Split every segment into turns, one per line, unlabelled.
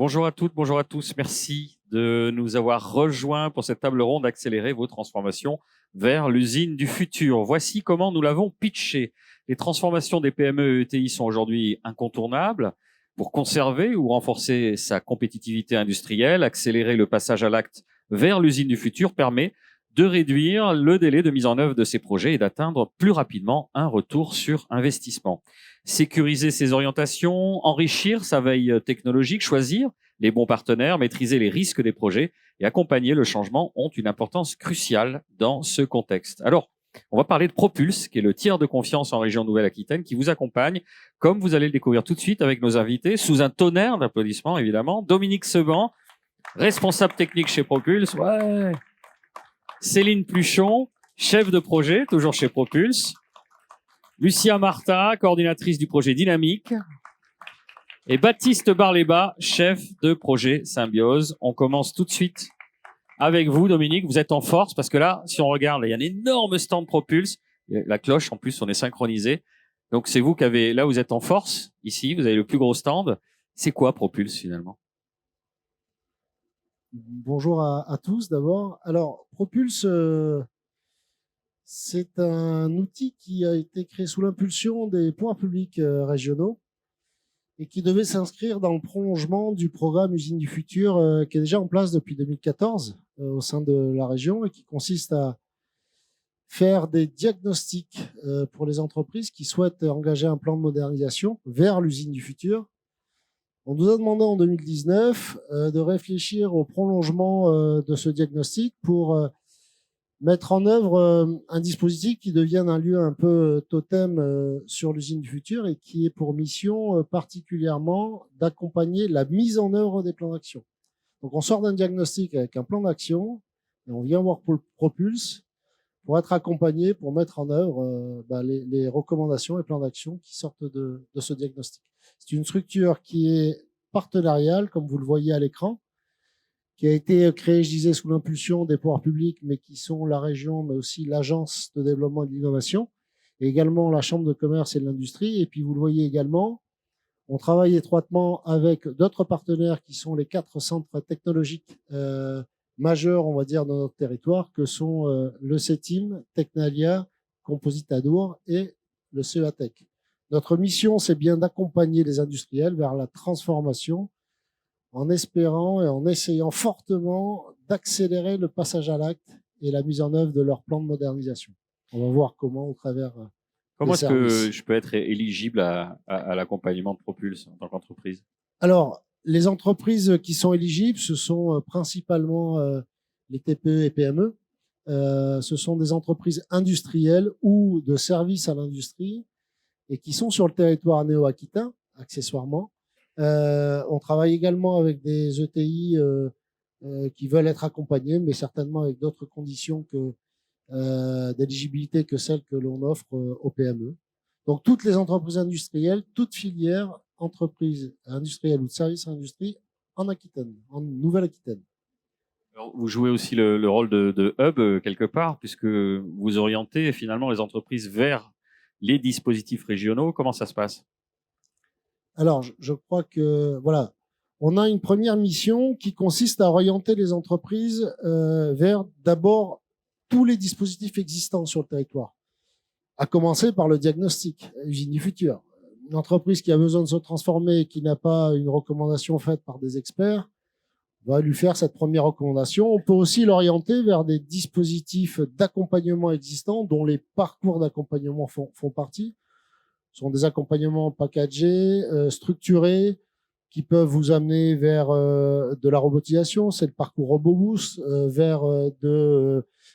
Bonjour à toutes, bonjour à tous. Merci de nous avoir rejoints pour cette table ronde Accélérer vos transformations vers l'usine du futur. Voici comment nous l'avons pitché. Les transformations des PME et ETI sont aujourd'hui incontournables pour conserver ou renforcer sa compétitivité industrielle. Accélérer le passage à l'acte vers l'usine du futur permet de réduire le délai de mise en œuvre de ces projets et d'atteindre plus rapidement un retour sur investissement. Sécuriser ses orientations, enrichir sa veille technologique, choisir les bons partenaires, maîtriser les risques des projets et accompagner le changement ont une importance cruciale dans ce contexte. Alors, on va parler de Propulse, qui est le tiers de confiance en région Nouvelle-Aquitaine, qui vous accompagne, comme vous allez le découvrir tout de suite avec nos invités, sous un tonnerre d'applaudissements évidemment. Dominique Seban, responsable technique chez Propulse. Ouais. Céline Pluchon, chef de projet, toujours chez Propulse. Lucia Marta, coordinatrice du projet Dynamique. Et Baptiste Barléba, chef de projet Symbiose. On commence tout de suite avec vous, Dominique. Vous êtes en force parce que là, si on regarde, il y a un énorme stand Propulse. La cloche, en plus, on est synchronisé. Donc, c'est vous qui avez, là, vous êtes en force. Ici, vous avez le plus gros stand. C'est quoi Propulse, finalement?
Bonjour à tous d'abord. Alors, Propulse, c'est un outil qui a été créé sous l'impulsion des pouvoirs publics régionaux et qui devait s'inscrire dans le prolongement du programme Usine du Futur qui est déjà en place depuis 2014 au sein de la région et qui consiste à faire des diagnostics pour les entreprises qui souhaitent engager un plan de modernisation vers l'usine du futur. On nous a demandé en 2019 de réfléchir au prolongement de ce diagnostic pour mettre en œuvre un dispositif qui devienne un lieu un peu totem sur l'usine du futur et qui est pour mission particulièrement d'accompagner la mise en œuvre des plans d'action. Donc on sort d'un diagnostic avec un plan d'action et on vient voir Propulse pour être accompagné, pour mettre en œuvre les recommandations et plans d'action qui sortent de ce diagnostic. C'est une structure qui est partenariale, comme vous le voyez à l'écran, qui a été créée, je disais, sous l'impulsion des pouvoirs publics, mais qui sont la région, mais aussi l'Agence de développement et de l'innovation, et également la Chambre de commerce et de l'industrie. Et puis, vous le voyez également, on travaille étroitement avec d'autres partenaires qui sont les 4 centres technologiques majeurs, on va dire, dans notre territoire, que sont le CETIM, Technalia, Composite Adour et le CEATEC. Notre mission, c'est bien d'accompagner les industriels vers la transformation en espérant et en essayant fortement d'accélérer le passage à l'acte et la mise en œuvre de leur plan de modernisation. On va voir comment au travers
Comment est-ce que je peux être éligible à l'accompagnement de Propulse en tant qu'entreprise?
Alors, les entreprises qui sont éligibles, ce sont principalement les TPE et PME. Ce sont des entreprises industrielles ou de services à l'industrie et qui sont sur le territoire néo-aquitain, accessoirement. On travaille également avec des ETI qui veulent être accompagnés, mais certainement avec d'autres conditions d'éligibilité que celles que l'on offre aux PME. Donc, toutes les entreprises industrielles, toutes filières, entreprises industrielles ou de services à l'industrie en Aquitaine, en Nouvelle-Aquitaine.
Alors, vous jouez aussi le rôle de hub quelque part, puisque vous orientez finalement les entreprises vers les dispositifs régionaux. Comment ça se passe?
Alors, je crois que voilà, on a une première mission qui consiste à orienter les entreprises vers d'abord tous les dispositifs existants sur le territoire, à commencer par le diagnostic, usine du futur. Une entreprise qui a besoin de se transformer et qui n'a pas une recommandation faite par des experts va lui faire cette première recommandation. On peut aussi l'orienter vers des dispositifs d'accompagnement existants dont les parcours d'accompagnement font partie. Ce sont des accompagnements packagés, structurés, qui peuvent vous amener vers de la robotisation, c'est le parcours RoboBoost, vers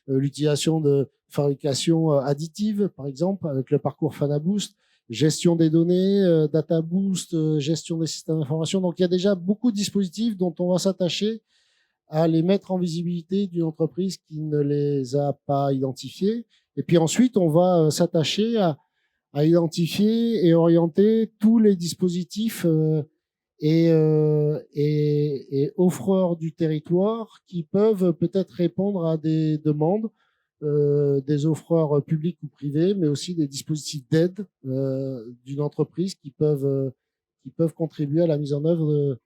l'utilisation de fabrication additive, par exemple, avec le parcours FanaBoost, gestion des données, DataBoost, gestion des systèmes d'information. Donc, il y a déjà beaucoup de dispositifs dont on va s'attacher à les mettre en visibilité d'une entreprise qui ne les a pas identifiés. Et puis ensuite, on va s'attacher à identifier et orienter tous les dispositifs et offreurs du territoire qui peuvent peut-être répondre à des demandes des offreurs publics ou privés, mais aussi des dispositifs d'aide d'une entreprise qui peuvent contribuer à la mise en œuvre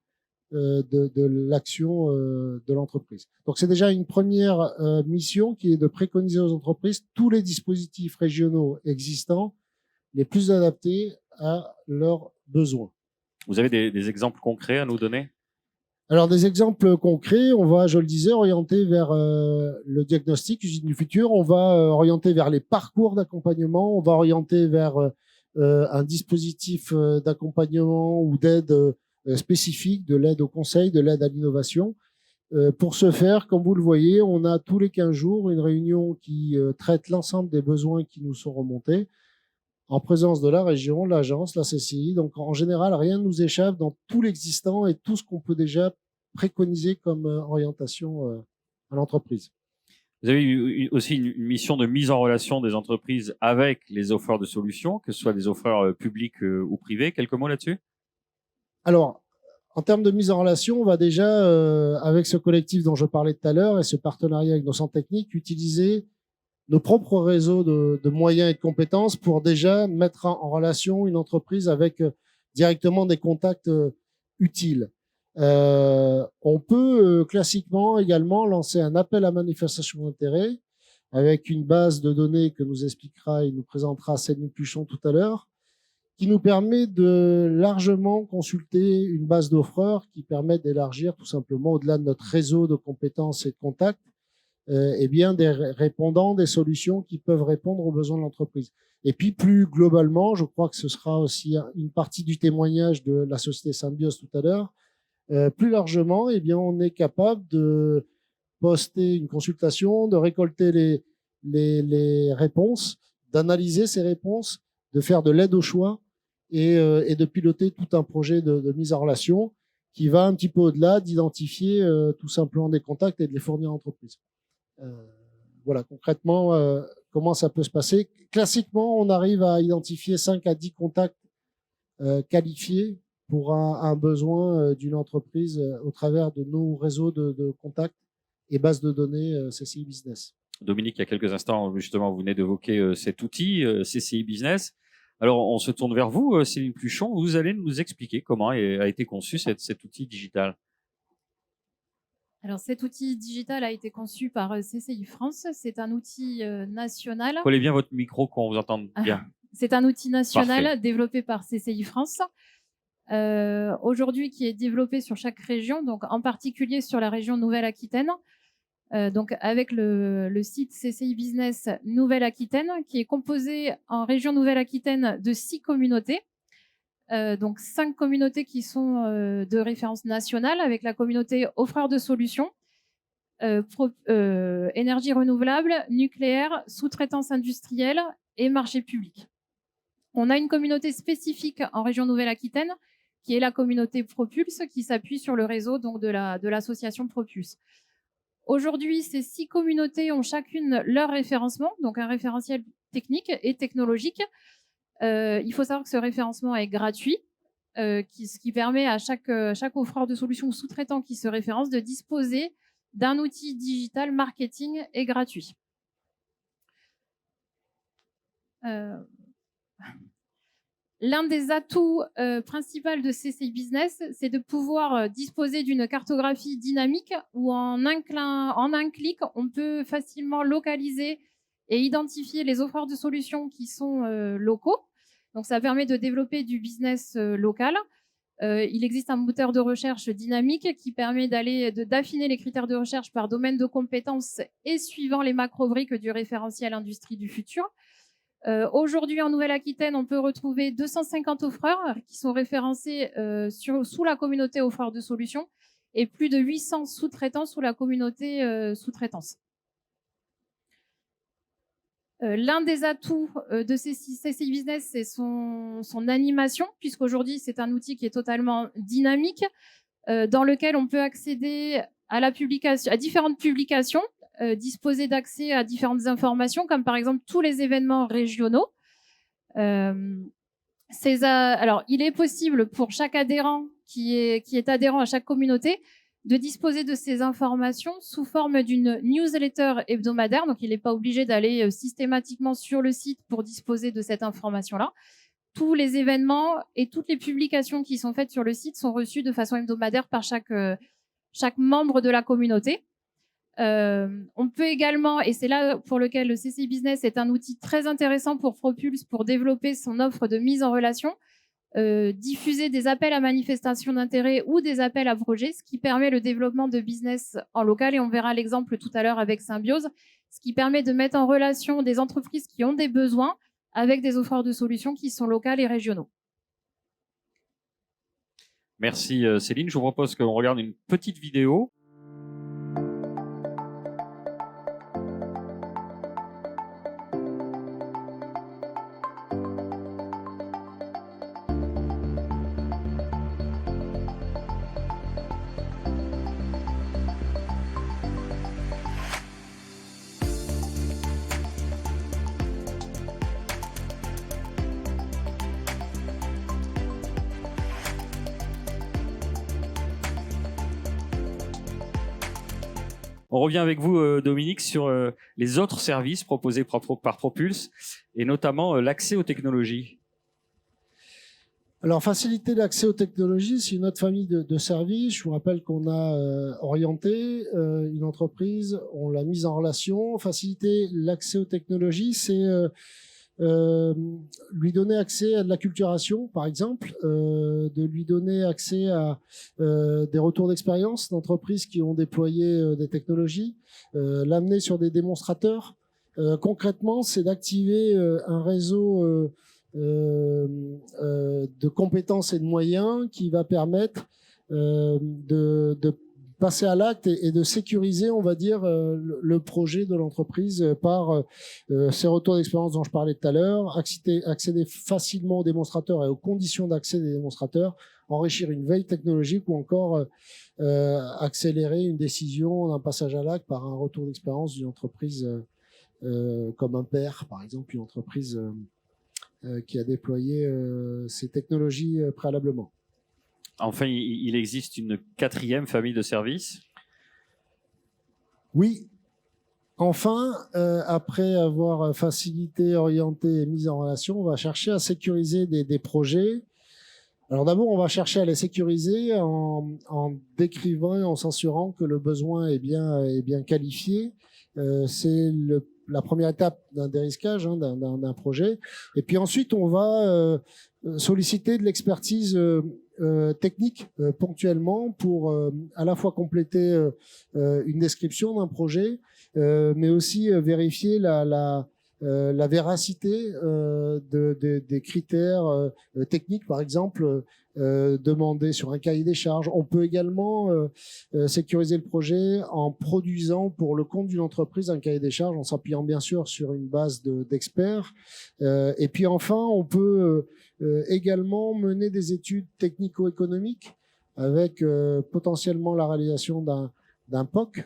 de l'action de l'entreprise. Donc c'est déjà une première mission qui est de préconiser aux entreprises tous les dispositifs régionaux existants les plus adaptés à leurs besoins.
Vous avez des exemples concrets à nous donner?
Alors, des exemples concrets, on va, je le disais, orienter vers le diagnostic usine du futur, on va orienter vers les parcours d'accompagnement, on va orienter vers un dispositif d'accompagnement ou d'aide spécifique, de l'aide au conseil, de l'aide à l'innovation. Pour ce faire, comme vous le voyez, on a tous les 15 jours une réunion qui traite l'ensemble des besoins qui nous sont remontés, en présence de la région, l'agence, la CCI. Donc, en général, rien ne nous échappe dans tout l'existant et tout ce qu'on peut déjà préconiser comme orientation à l'entreprise.
Vous avez eu aussi une mission de mise en relation des entreprises avec les offreurs de solutions, que ce soit des offreurs publics ou privés. Quelques mots là-dessus?
Alors, en termes de mise en relation, on va déjà, avec ce collectif dont je parlais tout à l'heure et ce partenariat avec nos centres techniques, utiliser nos propres réseaux de moyens et de compétences pour déjà mettre en relation une entreprise avec directement des contacts utiles. On peut classiquement également lancer un appel à manifestation d'intérêt avec une base de données que nous expliquera et nous présentera Céline Puchon tout à l'heure, qui nous permet de largement consulter une base d'offreurs qui permet d'élargir tout simplement au-delà de notre réseau de compétences et de contacts, et bien des répondants, des solutions qui peuvent répondre aux besoins de l'entreprise. Et puis plus globalement, je crois que ce sera aussi une partie du témoignage de la société Symbiose tout à l'heure. Plus largement, eh bien, on est capable de poster une consultation, de récolter les réponses, d'analyser ces réponses, de faire de l'aide au choix et de piloter tout un projet de mise en relation qui va un petit peu au-delà d'identifier tout simplement des contacts et de les fournir à l'entreprise. Voilà, concrètement, comment ça peut se passer. Classiquement, on arrive à identifier 5 à 10 contacts qualifiés pour un besoin d'une entreprise au travers de nos réseaux de contacts et bases de données CCI Business.
Dominique, il y a quelques instants, justement, vous venez d'évoquer cet outil CCI Business. Alors, on se tourne vers vous, Céline Puchon. Vous allez nous expliquer comment a été conçu cet outil digital.
Alors, cet outil digital a été conçu par CCI France. C'est un outil national.
Collez bien votre micro qu'on vous entende bien.
C'est un outil national
Parfait.
développé par CCI France. Aujourd'hui, qui est développé sur chaque région, donc en particulier sur la région Nouvelle-Aquitaine. Donc avec le site CCI Business Nouvelle-Aquitaine, qui est composé en région Nouvelle-Aquitaine de 6 communautés. Donc 5 communautés qui sont de référence nationale, avec la communauté offreurs de solutions, énergie renouvelable, nucléaire, sous-traitance industrielle et marché public. On a une communauté spécifique en région Nouvelle-Aquitaine, qui est la communauté Propulse, qui s'appuie sur le réseau donc de l'association Propulse. Aujourd'hui, ces 6 communautés ont chacune leur référencement, donc un référentiel technique et technologique. Il faut savoir que ce référencement est gratuit, ce qui permet à chaque offreur de solutions ou sous-traitant qui se référence de disposer d'un outil digital marketing et gratuit. L'un des atouts principaux de CCI Business, c'est de pouvoir disposer d'une cartographie dynamique où en un clic, on peut facilement localiser et identifier les offreurs de solutions qui sont locaux. Donc, ça permet de développer du business local. Il existe un moteur de recherche dynamique qui permet d'affiner les critères de recherche par domaine de compétences et suivant les macro-briques du référentiel industrie du futur. Aujourd'hui, en Nouvelle-Aquitaine, on peut retrouver 250 offreurs qui sont référencés sous la communauté offreurs de solutions et plus de 800 sous-traitants sous la communauté sous-traitance. L'un des atouts de CCI Business, c'est son animation, puisqu'aujourd'hui, c'est un outil qui est totalement dynamique, dans lequel on peut accéder à différentes publications, disposer d'accès à différentes informations, comme par exemple tous les événements régionaux. Alors, il est possible pour chaque adhérent qui est adhérent à chaque communauté de disposer de ces informations sous forme d'une newsletter hebdomadaire. Donc, il n'est pas obligé d'aller systématiquement sur le site pour disposer de cette information-là. tous les événements et toutes les publications qui sont faites sur le site sont reçues de façon hebdomadaire par chaque membre de la communauté. On peut également, et c'est là pour lequel le CCI Business est un outil très intéressant pour Propulse pour développer son offre de mise en relation, diffuser des appels à manifestation d'intérêt ou des appels à projets, ce qui permet le développement de business en local, et on verra l'exemple tout à l'heure avec Symbiose, ce qui permet de mettre en relation des entreprises qui ont des besoins avec des offreurs de solutions qui sont locales et régionaux.
Merci Céline. Je vous propose qu'on regarde une petite vidéo. On revient avec vous, Dominique, sur les autres services proposés par Propulse et notamment l'accès aux technologies.
Alors, faciliter l'accès aux technologies, c'est une autre famille de services. Je vous rappelle qu'on a orienté une entreprise, on l'a mise en relation. Faciliter l'accès aux technologies, c'est lui donner accès à de l'acculturation, par exemple, de lui donner accès à des retours d'expérience d'entreprises qui ont déployé des technologies, l'amener sur des démonstrateurs. Concrètement, c'est d'activer un réseau de compétences et de moyens qui va permettre de passer à l'acte et de sécuriser, on va dire, le projet de l'entreprise par ces retours d'expérience dont je parlais tout à l'heure, accéder facilement aux démonstrateurs et aux conditions d'accès des démonstrateurs, enrichir une veille technologique ou encore accélérer une décision d'un passage à l'acte par un retour d'expérience d'une entreprise comme un père, par exemple, une entreprise qui a déployé ces technologies préalablement.
Enfin, il existe une quatrième famille de services.
Oui. Enfin, après avoir facilité, orienté et mis en relation, on va chercher à sécuriser des projets. Alors d'abord, on va chercher à les sécuriser en décrivant et en s'assurant que le besoin est bien qualifié. C'est la première étape d'un dérisquage, d'un projet. Et puis ensuite, on va solliciter de l'expertise technique ponctuellement pour à la fois compléter une description d'un projet, mais aussi vérifier la véracité des critères techniques, par exemple, demandés sur un cahier des charges. On peut également sécuriser le projet en produisant pour le compte d'une entreprise un cahier des charges, en s'appuyant bien sûr sur une base d'experts. Et puis enfin, on peut également mener des études technico-économiques avec potentiellement la réalisation d'un POC,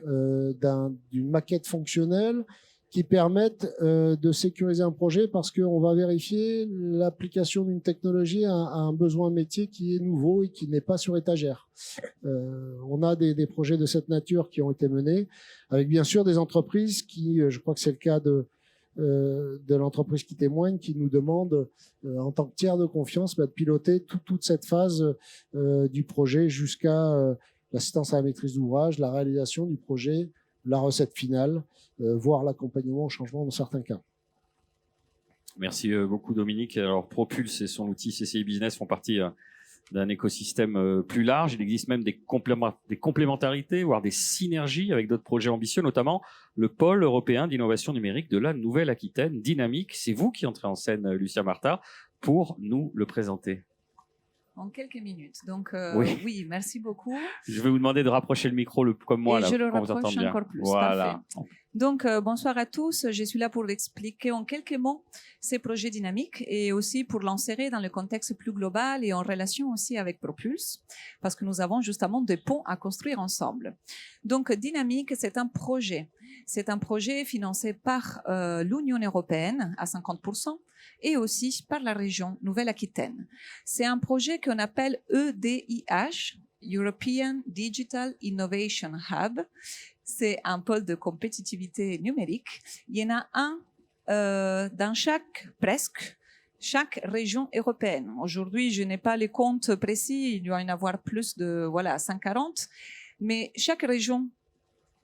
d'une maquette fonctionnelle, qui permettent de sécuriser un projet parce qu'on va vérifier l'application d'une technologie à un besoin métier qui est nouveau et qui n'est pas sur étagère. On a des projets de cette nature qui ont été menés avec bien sûr des entreprises qui, je crois que c'est le cas de l'entreprise qui témoigne, qui nous demande en tant que tiers de confiance de piloter toute cette phase du projet jusqu'à l'assistance à la maîtrise d'ouvrage, la réalisation du projet, la recette finale, voire l'accompagnement au changement dans certains cas.
Merci beaucoup Dominique. Alors Propulse et son outil CCI Business font partie d'un écosystème plus large. Il existe même des complémentarités, voire des synergies avec d'autres projets ambitieux, notamment le pôle européen d'innovation numérique de la Nouvelle-Aquitaine, Dynamique. C'est vous qui entrez en scène, Lucia Martha, pour nous le présenter.
En quelques minutes. Donc, oui, merci beaucoup.
Je vais vous demander de rapprocher le micro comme moi, là,
je le
quand vous
rapproche
entendez bien.
encore plus.
Voilà.
Parfait. Donc, bonsoir à tous. Je suis là pour expliquer en quelques mots ces projets dynamiques et aussi pour l'insérer dans le contexte plus global et en relation aussi avec Propulse, parce que nous avons justement des ponts à construire ensemble. Donc, Dynamique, c'est un projet. C'est un projet financé par l'Union européenne à 50%. Et aussi par la région Nouvelle-Aquitaine. C'est un projet qu'on appelle EDIH, European Digital Innovation Hub. C'est un pôle de compétitivité numérique. Il y en a un dans chaque, presque, chaque région européenne. Aujourd'hui, je n'ai pas les comptes précis, il doit y en avoir plus de 140, mais chaque région,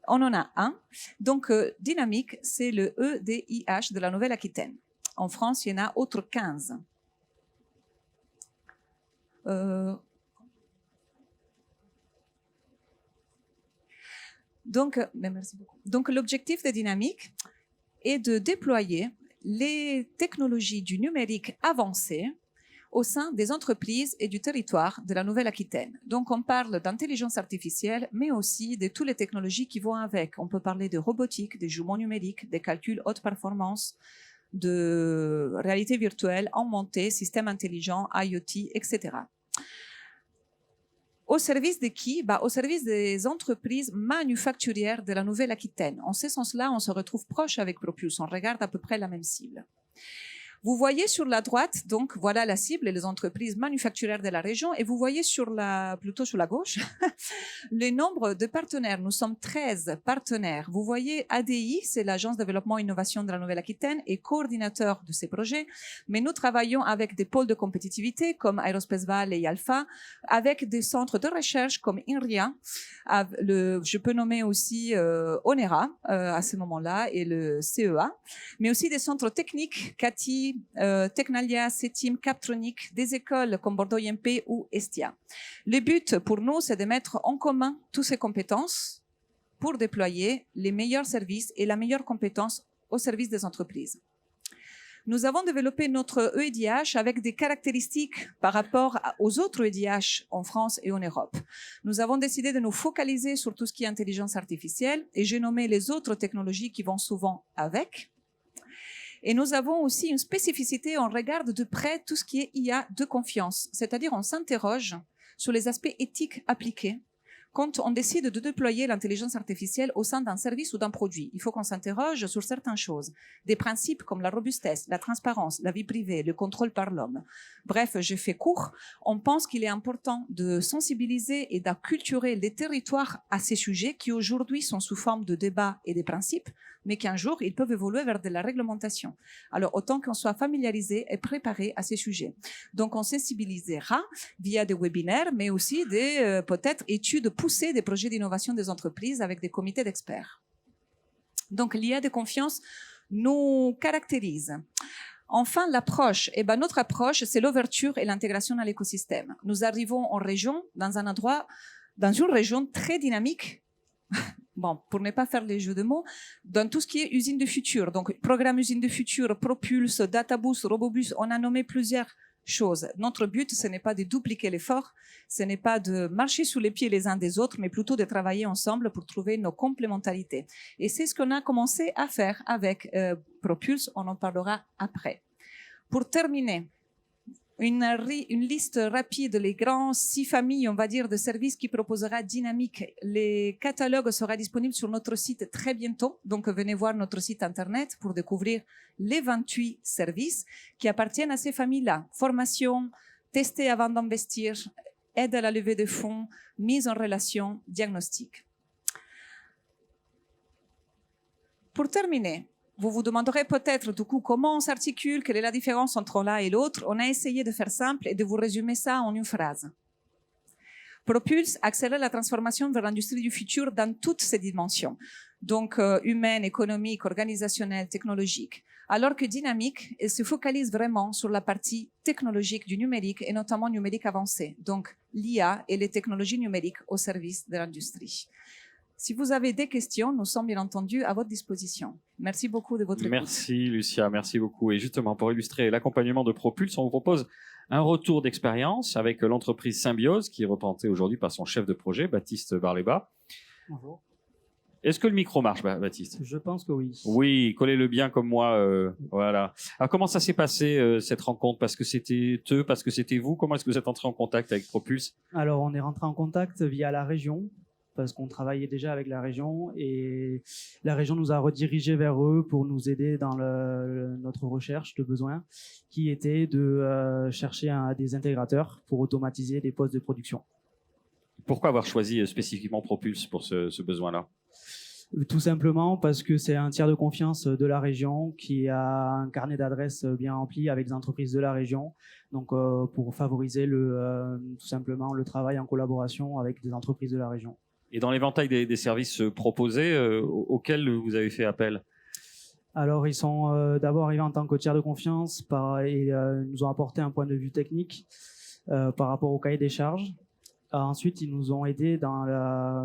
on en a un. Donc, Dynamique, c'est le EDIH de la Nouvelle-Aquitaine. En France, il y en a autres 15. Merci beaucoup. Donc, l'objectif de Dynamique est de déployer les technologies du numérique avancé au sein des entreprises et du territoire de la Nouvelle-Aquitaine. Donc, on parle d'intelligence artificielle, mais aussi de toutes les technologies qui vont avec. On peut parler de robotique, des jumeaux numériques, des calculs haute performance, de réalité virtuelle, augmentée, système intelligent, IoT, etc. Au service de qui? Au service des entreprises manufacturières de la Nouvelle-Aquitaine. En ce sens-là, on se retrouve proche avec Propulse. On regarde à peu près la même cible. Vous voyez sur la droite, donc voilà la cible et les entreprises manufacturières de la région, et vous voyez plutôt sur la gauche, le nombre de partenaires. Nous sommes 13 partenaires. Vous voyez ADI, c'est l'Agence de développement et innovation de la Nouvelle-Aquitaine, et coordinateur de ces projets. Mais nous travaillons avec des pôles de compétitivité comme Aerospace Val et Alpha, avec des centres de recherche comme INRIA. Je peux nommer aussi ONERA à ce moment-là et le CEA, mais aussi des centres techniques, CATI, Technalia, CETIM, Captronic, des écoles comme Bordeaux IMP ou Estia. Le but pour nous, c'est de mettre en commun toutes ces compétences pour déployer les meilleurs services et la meilleure compétence au service des entreprises. Nous avons développé notre EDIH avec des caractéristiques par rapport aux autres EDIH en France et en Europe. Nous avons décidé de nous focaliser sur tout ce qui est intelligence artificielle et j'ai nommé les autres technologies qui vont souvent avec. Et nous avons aussi une spécificité, on regarde de près tout ce qui est IA de confiance, c'est-à-dire on s'interroge sur les aspects éthiques appliqués quand on décide de déployer l'intelligence artificielle au sein d'un service ou d'un produit. Il faut qu'on s'interroge sur certaines choses, des principes comme la robustesse, la transparence, la vie privée, le contrôle par l'homme. Bref, je fais court. On pense qu'il est important de sensibiliser et d'acculturer les territoires à ces sujets qui aujourd'hui sont sous forme de débats et de principes, mais qu'un jour, ils peuvent évoluer vers de la réglementation. Alors, autant qu'on soit familiarisé et préparé à ces sujets. Donc, on sensibilisera via des webinaires, mais aussi des peut-être études poussées des projets d'innovation des entreprises avec des comités d'experts. Donc, l'IA de confiance nous caractérise. Enfin, l'approche. Notre approche, c'est l'ouverture et l'intégration dans l'écosystème. Nous arrivons en région, dans une région très dynamique. Pour ne pas faire les jeux de mots, dans tout ce qui est usine du futur, donc programme usine du futur, Propulse, Databoost, Robobus, on a nommé plusieurs choses. Notre but, ce n'est pas de dupliquer l'effort, ce n'est pas de marcher sous les pieds les uns des autres, mais plutôt de travailler ensemble pour trouver nos complémentarités. Et c'est ce qu'on a commencé à faire avec Propulse, on en parlera après. Pour terminer, une liste rapide, les grands 6 familles, on va dire, de services qui proposera Dynamique. Les catalogues seront disponibles sur notre site très bientôt. Donc, venez voir notre site internet pour découvrir les 28 services qui appartiennent à ces familles-là. Formation, tester avant d'investir, aide à la levée de fonds, mise en relation, diagnostic. Pour terminer, vous vous demanderez peut-être du coup comment on s'articule, quelle est la différence entre l'un et l'autre. On a essayé de faire simple et de vous résumer ça en une phrase. Propulse accélère la transformation vers l'industrie du futur dans toutes ses dimensions, donc humaine, économique, organisationnelle, technologique. Alors que Dynamique, elle se focalise vraiment sur la partie technologique du numérique et notamment numérique avancé, donc l'IA et les technologies numériques au service de l'industrie. Si vous avez des questions, nous sommes bien entendu à votre disposition. Merci beaucoup de votre écoute.
Merci Lucia, merci beaucoup. Et justement, pour illustrer l'accompagnement de Propulse, on vous propose un retour d'expérience avec l'entreprise Symbiose, qui est représentée aujourd'hui par son chef de projet, Baptiste Barléba.
Bonjour.
Est-ce que le micro marche, Baptiste?
Je pense que oui.
Oui, collez-le bien comme moi. Voilà. Alors, comment ça s'est passé, cette rencontre? Parce que c'était eux, parce que c'était vous? Comment est-ce que vous êtes entré en contact avec Propulse?
Alors, on est rentré en contact via la région, parce qu'on travaillait déjà avec la région et la région nous a redirigés vers eux pour nous aider dans notre recherche de besoins qui était de chercher des intégrateurs pour automatiser les postes de production.
Pourquoi avoir choisi spécifiquement Propulse pour ce besoin-là?
Tout simplement parce que c'est un tiers de confiance de la région qui a un carnet d'adresses bien rempli avec les entreprises de la région. Donc, pour favoriser tout simplement le travail en collaboration avec des entreprises de la région.
Et dans l'éventail des services proposés, auxquels vous avez fait appel?
Alors, ils sont d'abord arrivés en tant que tiers de confiance et nous ont apporté un point de vue technique par rapport au cahier des charges. Ensuite, ils nous ont aidés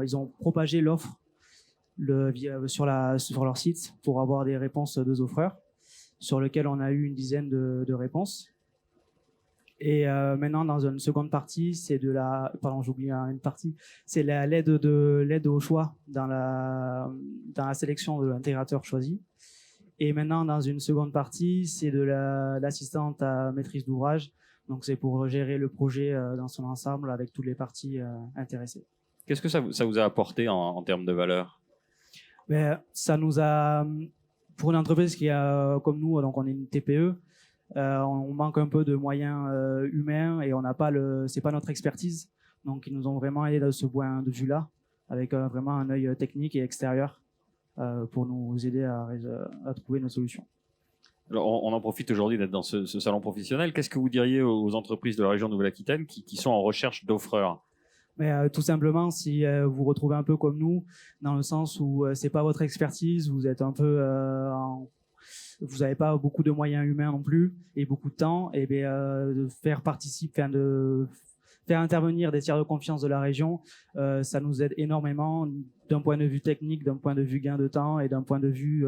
ils ont propagé l'offre sur leur site pour avoir des réponses de offreurs, sur lesquelles on a eu une dizaine de réponses. Et maintenant, dans une seconde partie, c'est j'ai oublié une partie, c'est l'aide au choix dans la sélection de l'intégrateur choisi. Et maintenant, dans une seconde partie, c'est de l'assistante à maîtrise d'ouvrage. Donc, c'est pour gérer le projet dans son ensemble avec toutes les parties intéressées.
Qu'est-ce que ça vous a apporté en termes de valeur?
Mais ça nous a, pour une entreprise qui a, comme nous, donc on est une TPE, on manque un peu de moyens humains et c'est pas notre expertise. Donc, ils nous ont vraiment aidé de ce point de vue-là, avec vraiment un œil technique et extérieur pour nous aider à trouver nos solutions.
Alors, on en profite aujourd'hui d'être dans ce salon professionnel. Qu'est-ce que vous diriez aux entreprises de la région Nouvelle-Aquitaine qui sont en recherche d'offreurs?
Mais tout simplement, si vous retrouvez un peu comme nous, dans le sens où c'est pas votre expertise, vous êtes un peu, vous n'avez pas beaucoup de moyens humains non plus et beaucoup de temps, et bien de faire intervenir des tiers de confiance de la région, ça nous aide énormément d'un point de vue technique, d'un point de vue gain de temps et d'un point de vue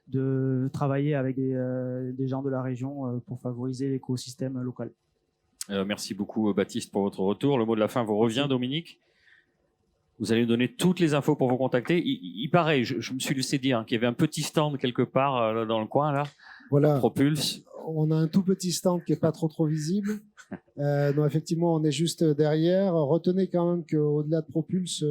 de travailler avec des gens de la région pour favoriser l'écosystème local.
Merci beaucoup Baptiste pour votre retour. Le mot de la fin vous revient, Dominique. Vous allez nous donner toutes les infos pour vous contacter. Il paraît, je me suis laissé dire qu'il y avait un petit stand quelque part dans le coin là.
Voilà.
Propulse.
On a un tout petit stand qui est pas trop visible. Donc effectivement, on est juste derrière. Retenez quand même qu'au-delà de Propulse,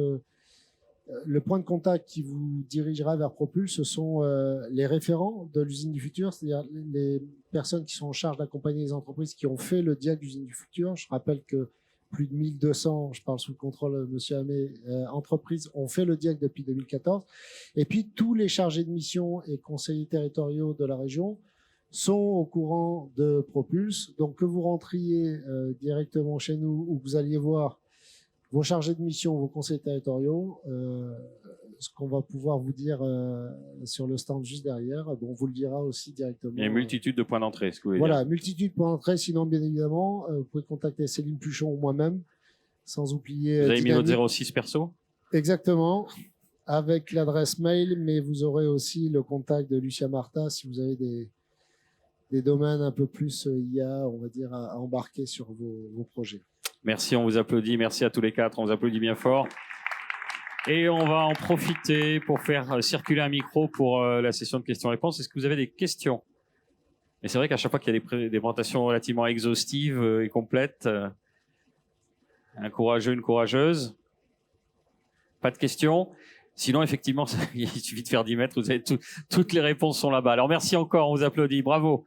le point de contact qui vous dirigera vers Propulse, ce sont les référents de l'usine du futur, c'est-à-dire les personnes qui sont en charge d'accompagner les entreprises qui ont fait le diag d'usine du futur. Je rappelle que plus de 1200, je parle sous le contrôle de Monsieur Hamé, entreprises ont fait le diag depuis 2014. Et puis tous les chargés de mission et conseillers territoriaux de la région sont au courant de Propulse. Donc que vous rentriez directement chez nous ou que vous alliez voir vos chargés de mission, vos conseillers territoriaux, ce qu'on va pouvoir vous dire sur le stand juste derrière, on vous le dira aussi directement.
Il y a une multitude de points d'entrée, ce que vous voulez
voilà,
dire.
multitude de points d'entrée. Sinon, bien évidemment, vous pouvez contacter Céline Puchon ou moi-même, sans oublier...
Vous avez mis votre 06 perso?
Exactement, avec l'adresse mail, mais vous aurez aussi le contact de Lucia Marta si vous avez des domaines un peu plus IA, on va dire, à embarquer sur vos projets.
Merci, on vous applaudit. Merci à tous les quatre. On vous applaudit bien fort. Et on va en profiter pour faire circuler un micro pour la session de questions-réponses. Est-ce que vous avez des questions? Et c'est vrai qu'à chaque fois qu'il y a des présentations relativement exhaustives et complètes, un courageux, une courageuse, pas de questions. Sinon, effectivement, il suffit de faire 10 mètres. Vous avez toutes les réponses sont là-bas. Alors, merci encore. On vous applaudit. Bravo.